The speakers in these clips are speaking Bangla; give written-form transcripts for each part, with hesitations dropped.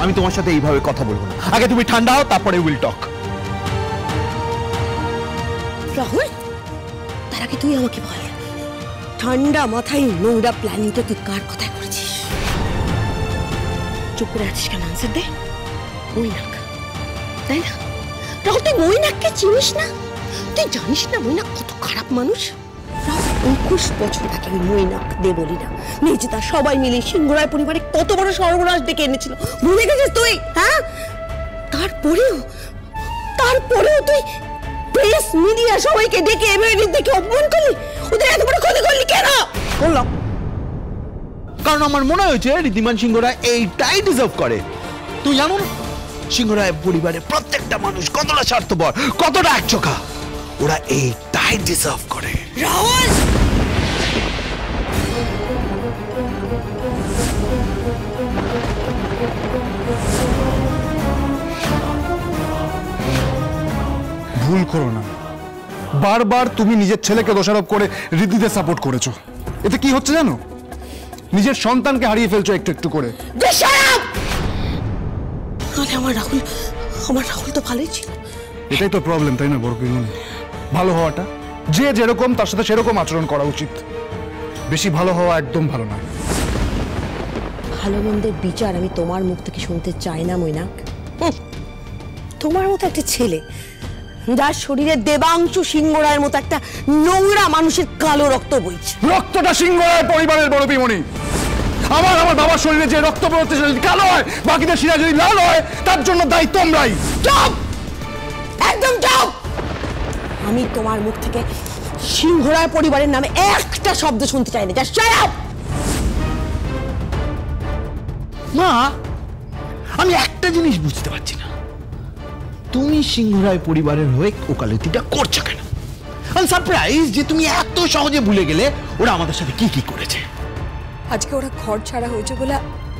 আমি তোমার সাথে এইভাবে কথা বলবো না। আগে তুমি ঠান্ডা হও, তারপরে উইল টক। রাহুল, তার আগে তুই আমাকে বল, ঠান্ডা মাথায় নোংরা প্ল্যানিংটা তুই কার কথায় করেছিস? চুপ করে আছিস কেন? Answer they. মৈনাক, তাই না? রাহুল, তুই মৈনাককে চিনিস না? তুই জানিস না মৈনাক কত খারাপ মানুষ? 21 বছর আগে ওই মৈনাক দেবলীনা মেজদা সবাই মিলে সিংহরায় পরিবারে কত বড় সর্বনাশ ডেকে এনেছিল, ভুলে গেছিস তুই? হ্যাঁ, তারপরেও তুই প্রেস মিডিয়া সবাইকে ডেকে এভাবে দেখে অপমান করলি, ওদের এত বড় ক্ষতি করলি কেন? বললাম কারণ আমার মনে হয়েছে ঋদ্ধিমান সিংহ রায় এইটাই ডিজার্ভ করে। তুই জানো না সিংহরায় পরিবারের প্রত্যেকটা মানুষ কতটা স্বার্থপর, কতটা একচোখা, ওরা এইটাই ডিজার্ভ করে। রাহুল, ভুল করো না, বারবার তুমি নিজের ছেলেকে দোষারোপ করে ঋদ্ধিদের সাপোর্ট করেছো। এতে কি হচ্ছে জানো? নিজের সন্তানকে হারিয়ে ফেলছো একটু একটু করে। আমার রাহুল তো ভালোই ছিল। এটাই তো প্রবলেম, তাই না বরপিমনি? ভালো হওয়াটা, যে যেরকম তার সাথে সেরকম আচরণ করা উচিত। বেশি ভালো হওয়া একদম ভালো নয়। ভালো মন্দের বিচার আমি তোমার মুখ থেকে শুনতে চাই না মৈনাক। তোমার মতো একটা ছেলে যার শরীরে দেবাংশু সিংহ রায়ের মতো একটা নোংরা মানুষের কালো রক্ত বইছে। রক্তটা সিংহ রায় পরিবারের বরপিমনি। আমার বাবার শরীরে যে রক্ত বেরোচ্ছে যদি কালো হয়, বাকিদের শিরা যদি লাল হয়, তার জন্য দায়ী তোমরাই। চুপ, একদম চুপ। আমি তোমার মুখ থেকে সিংহরায় পরিবারের নামে একটা শব্দ শুনতে চাই না। Just shut up. মা, আমি একটা জিনিস বুঝতে পারছি না, তুমি সিংহরায় পরিবারের হয়ে ওকালতিটা করছো কেন? আমি সারপ্রাইজ যে তুমি এত সহজে ভুলে গেলে ওরা আমাদের সাথে কি কি করেছে। আজকে ওরা ঘর ছাড়া হয়েছে বলে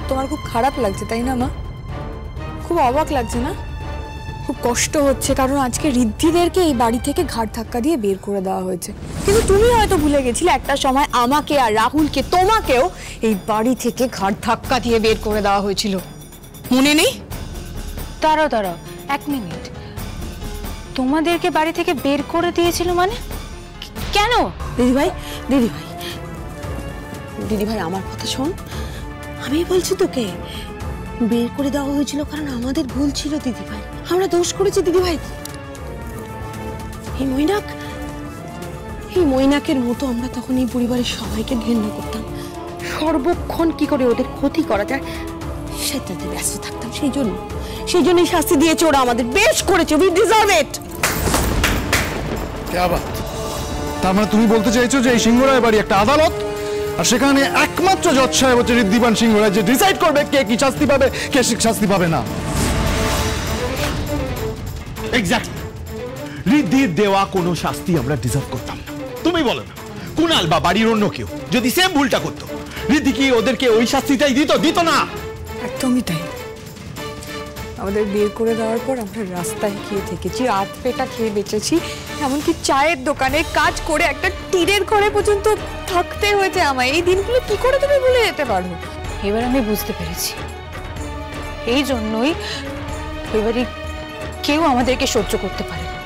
তোমার খুব খারাপ লাগছে, তাই না মা? খুব অবাক লাগছে না? খুব কষ্ট হচ্ছে, কারণ আজকে ঋদ্ধিদেরকে এই বাড়ি থেকে ঘাড় ধাক্কা দিয়ে বের করে দেওয়া হয়েছে। কিন্তু তুমি হয়তো ভুলে গেছিলে একটা সময় আমাকে আর রাহুলকে, তোমাকেও এই বাড়ি থেকে ঘাড় ধাক্কা দিয়ে বের করে দেওয়া হয়েছিল, মনে নেই? দাঁড়াও 1 মিনিট, তোমাদেরকে বাড়ি থেকে বের করে দিয়েছিল মানে? কেন? দিদিভাই আমার কথা শোন। আমি বলছি তোকে, বের করে দেওয়া হয়েছিল কারণ আমাদের ভুল ছিল দিদিভাই, আমরা দোষ করেছি দিদিভাই। এই মৈনাকের মতো আমরা তখন এই পরিবারের সবাইকে ঘৃণা করতাম, সর্বক্ষণ কি করে ওদের ক্ষতি করা যায় সেটাতে ব্যস্ত থাকতাম। সেই জন্যই শাস্তি দিয়েছে ওরা, আমাদের বেশ করেছে। উই ডিজার্ভ ইট। তার মানে তুমি বলতে চাইছো যে এই সিংহরায় বাড়ি একটা আদালত, আর সেখানে একমাত্র জজ সাহেব হচ্ছে ঋদ্ধিমান সিংহ রায়, যে ডিসাইড করবে কে কি শাস্তি পাবে, কে শাস্তি পাবে না। এক্স্যাক্টলি, ঋদ্ধির দেওয়া কোনো শাস্তি আমরা ডিজার্ভ করতাম না। তুমি বলো না, কুনাল বা বাড়ির অন্য কেউ যদি সেম ভুলটা করতো, ঋদ্ধি কি ওদেরকে ওই শাস্তিটাই দিত না? একদমই তাই। আমাদের বের করে দেওয়ার পর আমরা রাস্তায় খেয়ে থেকেছি, আধ পেটা খেয়ে বেঁচেছি, এমনকি চায়ের দোকানে কাজ করে একটা টিনের ঘরে পর্যন্ত থাকতে হয়েছে আমায়। এই দিনগুলো কি করে তুমি ভুলে যেতে পারো? এবার আমি বুঝতে পেরেছি, এই জন্যই এবারে কেউ আমাদেরকে সহ্য করতে পারে না।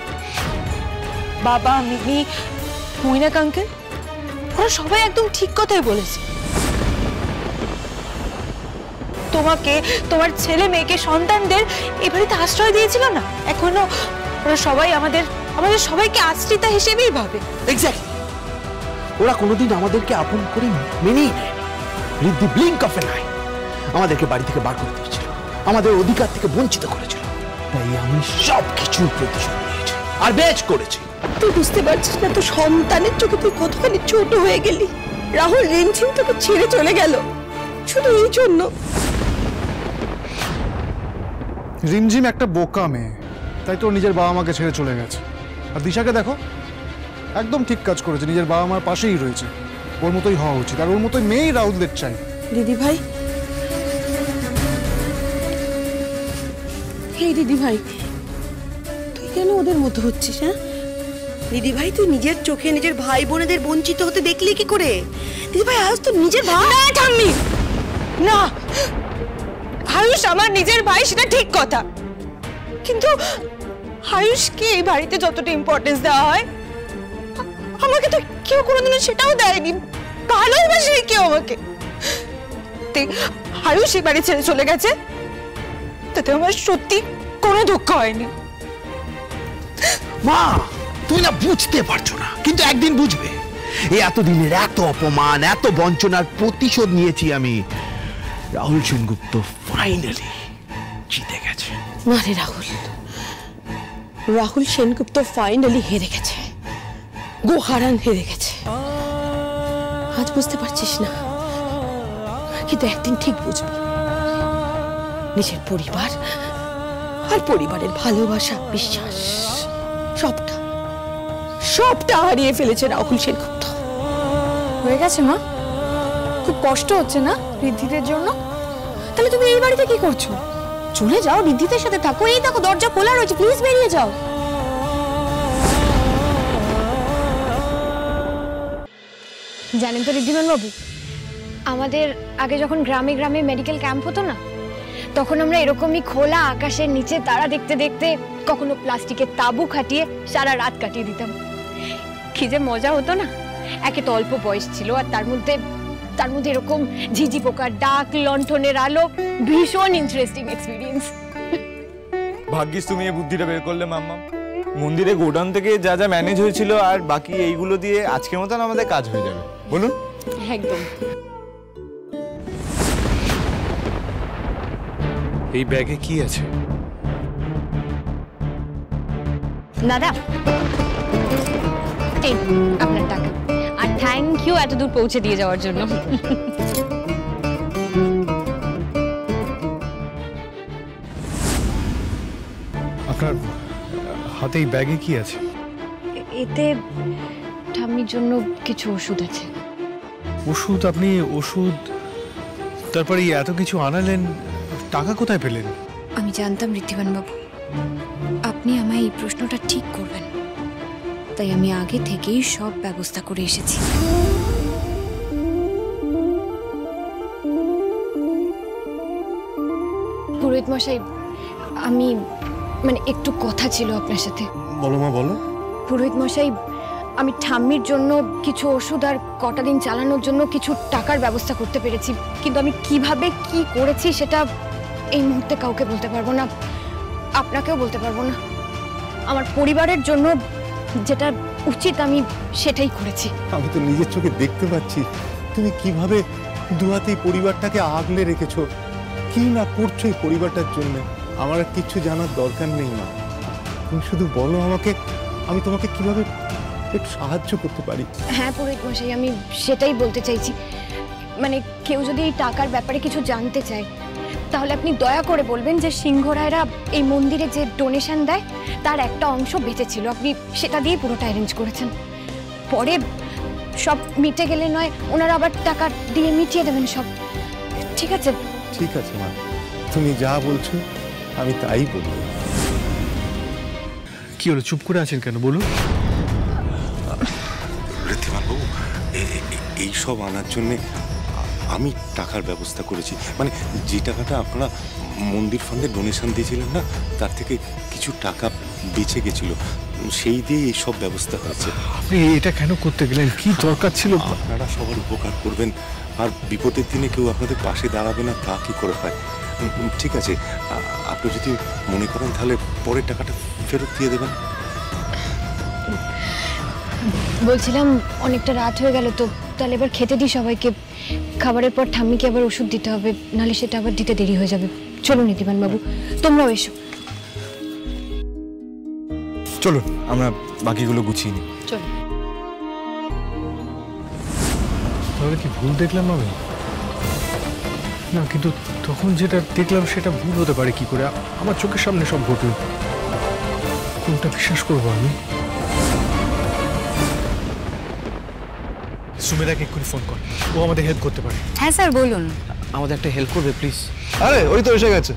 বাবা, মিমি, মৈনাক আঙ্কেল, ওরা সবাই একদম ঠিক কথাই বলেছে। তোমাকে, তোমার ছেলে মেয়েকে, সন্তানদের এ বাড়িতে আশ্রয় দিয়েছিল না, এখনো ওরা সবাই আমাদের সবাইকে আশ্রিতা হিসেবেই ভাবে। এক্স্যাক্টলি, ওরা কোনোদিন আমাদেরকে আপন করে মেনেই নেয়। ঋদ্ধি ব্লিঙ্ক অফ এন আই আমাদেরকে বাড়ি থেকে বার করে দিয়েছিল, আমাদের অধিকার থেকে বঞ্চিত করেছিল। তাই আমি সব কিছুর প্রতিশোধ নিয়েছি আর বেশ করেছি। তুই বুঝতে পারছিস না, তো সন্তানের চোখে তুই কতখানি ছোট হয়ে গেলি। রাহুল রিমঝিম তোকে ছেড়ে চলে গেল শুধু এই জন্য। রিমঝিম একটা বোকা মেয়ে, তাই তো নিজের বাবা মাকে ছেড়ে চলে গেছে। আর দিশাকে দেখো, একদম ঠিক কাজ করেছে, নিজের বাবা মার পাশেই রয়েছে। ওর মতোই হওয়া উচিত, আর ওর মতোই মেয়েই রাহুলদের চাই। দিদিভাই, দিদিভাই, তুই কেন ওদের মতো হচ্ছিস? হ্যাঁ দিদিভাই, তুই নিজের চোখে নিজের ভাই বোনেদের বঞ্চিত হতে দেখলি কি করে? দিদিভাই, আজ তো নিজের ভাই। না, আয়ুষ আমার নিজের ভাই, সেটা ঠিক কথা, কিন্তু আয়ুষকে এই বাড়িতে যতটা ইম্পর্টেন্স দেওয়া হয় আমাকে তো কেউ কোনোদিনও সেটাও দেয়নি, ভালোবাসে কেউ আমাকে। আয়ুষ এই বাড়ি ছেড়ে চলে গেছে, তাতে আমার সত্যি কোনো দুঃখ হয়নি। মা, তুই না বুঝতে পারছো না, কিন্তু একদিন বুঝবে। এই এতদিনের এত অপমান, এত বঞ্চনার প্রতিশোধ নিয়েছি আমি। রাহুল সেনগুপ্ত ফাইনালি জিতে গেছে। না রে রাহুল, রাহুল সেনগুপ্ত ফাইনালি হেরে গেছে, গোহারান হেরে গেছে। আজ বুঝতে পারছিস না, কিন্তু একদিন ঠিক বুঝবি। নিজের পরিবার আর পরিবারের ভালোবাসা, বিশ্বাস সবটা সবটা হারিয়ে ফেলেছে রাহুল সেনগুপ্ত। হয়ে গেছে মা, খুব কষ্ট হচ্ছে না ঋদ্ধিদের জন্য? তাহলে তুমি এই বাড়িতে কি করছো? চলে যাও, ঋদ্ধিদের সাথে থাকো। এই দেখো দরজা খোলা রয়েছে, প্লিজ বেরিয়ে যাও। জানেন তো ঋদ্ধিমান বাবু, আমাদের আগে যখন গ্রামে গ্রামে মেডিকেল ক্যাম্প হতো না, তখন আমরা এরকমই খোলা আকাশের নিচে তারা দেখতে দেখতে কখনো প্লাস্টিকের তাঁবু খাটিয়ে সারা রাত কাটিয়ে দিতাম। কি যে মজা হতো না। একে তো অল্প বয়স ছিল, আর তার মধ্যে এরকম ঝিঝি পোকার ডাক, লণ্ঠনের আলো, ভীষণ ইন্টারেস্টিং এক্সপিরিয়েন্স। ভাগ্যিস তুমি এই বুদ্ধিটা বের করলে মাম্মা। মন্দিরে গোডাউন থেকে যা যা ম্যানেজ হয়েছিল আর বাকি এইগুলো দিয়ে আজকের মতন আমাদের কাজ হয়ে যাবে, বলুন। একদম। এই ব্যাগে কি আছে? দাদা, এই আপনার টাকা, আর থ্যাংক ইউ এত দূর পৌঁছে দিয়ে যাওয়ার জন্য। আপনার হাতে এই ব্যাগে কি আছে? এতে ঠাম্মির জন্য কিছু ওষুধ আছে। ওষুধ? আপনি ওষুধ, তারপরে এত কিছু আনালেন, টাকা কোথায় পেলেন? আমি জানতাম ঋদ্ধিমান বাবু আপনি আমায় এই প্রশ্নটা ঠিক করবেন, তাই আমি আগে থেকেই সব ব্যবস্থা করে এসেছি। পুরোহিত মশাই, আমি একটু কথা ছিল আপনার সাথে। বলো মা, বলো। পুরোহিত মশাই, আমি ঠাম্মির জন্য কিছু ওষুধ আর কটা দিন চালানোর জন্য কিছু টাকার ব্যবস্থা করতে পেরেছি, কিন্তু আমি কিভাবে কি করেছি সেটা এই মুহূর্তে কাউকে বলতে পারবো না, আপনাকেও বলতে পারবো না। আমার পরিবারের জন্য যেটা উচিত আমি সেটাই করেছি। আমি তো নিজের চোখে দেখতে পাচ্ছি তুমি কিভাবে দুহাতে এই পরিবারটাকে আগলে রেখেছো, কি না করছো এই পরিবারটার জন্য। আমার আর কিচ্ছু জানার দরকার নেই মা, তুমি শুধু বলো আমাকে, আমি তোমাকে কিভাবে একটু সাহায্য করতে পারি। হ্যাঁ পুরোহিত মশাই, আমি সেটাই বলতে চাইছি। কেউ যদি এই টাকার ব্যাপারে কিছু জানতে চায়, তাহলে আপনি দয়া করে বলবেন যে সিংহরায়রা এই মন্দিরে যে ডোনেশন দেয় তার একটা অংশ বেঁচেছিল, আপনি সেটা দিয়ে পুরোটা অ্যারেঞ্জ করেছেন। পরে সব মিটে গেলে নয় ওনারা আবার টাকা দিয়ে মিটিয়ে দেবেন সব, ঠিক আছে? ঠিক আছে মা, তুমি যা বলছো আমি তাই বলবো। কি হলো, চুপ করে আছেন কেন, বলুন। ঋদ্ধিমান বাবু, এই সব আনার জন্যে আমি টাকার ব্যবস্থা করেছি, যে টাকাটা আপনারা মন্দির ফান্ডে ডোনেশন দিয়েছিলেন না, তার থেকে কিছু টাকা বেঁচে গেছিল, সেই দিয়ে এই সব ব্যবস্থা হয়েছে। আপনি এটা কেন করতে গেলেন, কি দরকার ছিল? আপনারা সবার উপকার করবেন, আর বিপদের দিনে কেউ আপনাদের পাশে দাঁড়াবে না তা কি করে হয়। ঠিক আছে, আপনি যদি মনে করেন তাহলে পরের টাকাটা ফেরত দিয়ে দেবেন। বলছিলাম অনেকটা রাত হয়ে গেল তো, তাহলে এবার খেতে দিই সবাইকে। খাবারের পর ঠাম্মিকে আবার ওষুধ দিতে হবে, নাহলে সেটা আবার দিতে দেরি হয়ে যাবে। চলুন ঋদ্ধিমান বাবু, তোমরাও এসো। চলুন আমরা বাকিগুলো গুছিয়ে নিই। চলুন। তাহলে কি ভুল দেখলাম আমি? না, কিন্তু তখন যেটা দেখলাম সেটা ভুল হতে পারে কি করে? আমার চোখের সামনে সব ঘটল, কোনটা বিশ্বাস করবো আমি? সুমেদাকে এক্ষুনি ফোন কর, ও আমাদের হেল্প করতে পারে। হ্যাঁ স্যার বলুন। আমাদের একটা হেল্প করবে প্লিজ? আরে ওই তো এসে গেছে।